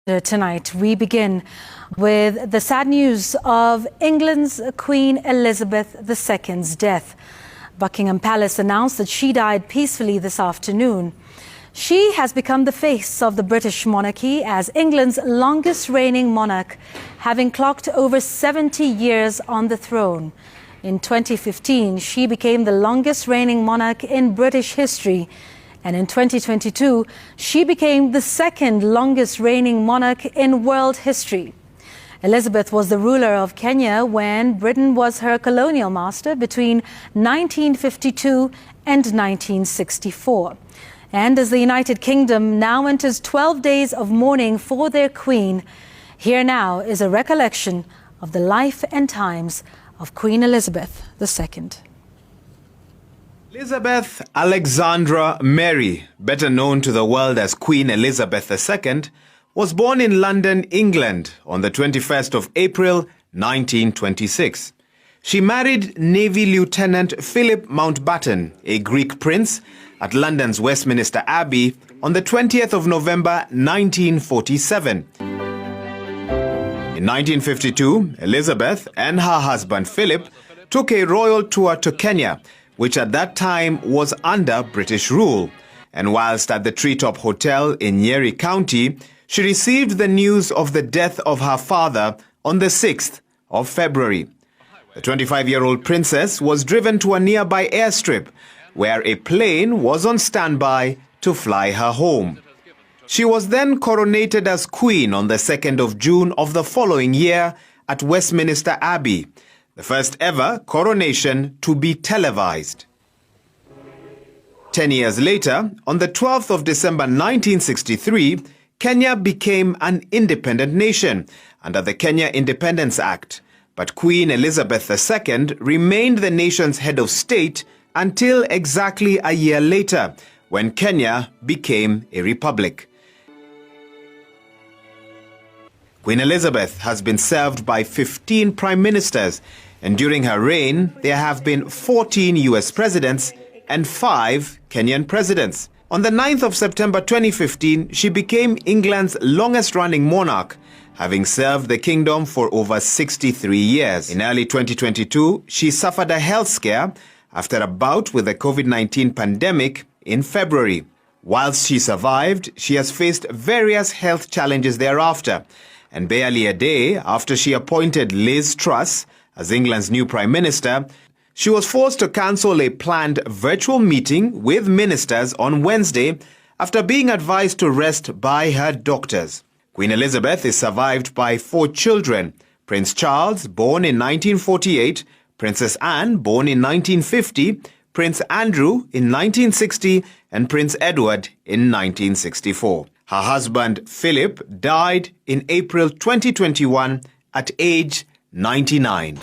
Tonight, we begin with the sad news of England's Queen Elizabeth II's death. Buckingham Palace announced that she died peacefully this afternoon. She has become the face of the British monarchy as England's longest reigning monarch, having clocked over 70 years on the throne. In 2015, she became the longest reigning monarch in British history. And in 2022, she became the second longest reigning monarch in world history. Elizabeth was the ruler of Kenya when Britain was her colonial master between 1952 and 1964. And as the United Kingdom now enters 12 days of mourning for their queen, here now is a recollection of the life and times of Queen Elizabeth II. Elizabeth Alexandra Mary, better known to the world as Queen Elizabeth II, was born in London, England on the 21st of April 1926. She married Navy Lieutenant Philip Mountbatten, a Greek prince, at London's Westminster Abbey on the 20th of November 1947. In 1952, Elizabeth and her husband Philip took a royal tour to Kenya, which at that time was under British rule. And whilst at the Treetop Hotel in Nyeri County, she received the news of the death of her father on the 6th of February. The 25-year-old princess was driven to a nearby airstrip where a plane was on standby to fly her home. She was then coronated as queen on the 2nd of June of the following year at Westminster Abbey, the first ever coronation to be televised. 10 years later, on the 12th of December 1963, Kenya became an independent nation under the Kenya Independence Act. But Queen Elizabeth II remained the nation's head of state until exactly a year later, when Kenya became a republic. Queen Elizabeth has been served by 15 prime ministers, and during her reign, there have been 14 US presidents and 5 Kenyan presidents. On the 9th of September 2015, she became England's longest-running monarch, having served the kingdom for over 63 years. In early 2022, she suffered a health scare after a bout with the COVID-19 pandemic in February. Whilst she survived, she has faced various health challenges thereafter. And barely a day after she appointed Liz Truss as England's new Prime Minister, she was forced to cancel a planned virtual meeting with ministers on Wednesday after being advised to rest by her doctors. Queen Elizabeth is survived by 4 children: Prince Charles, born in 1948, Princess Anne, born in 1950, Prince Andrew in 1960, and Prince Edward in 1964. Her husband, Philip, died in April 2021 at age 99.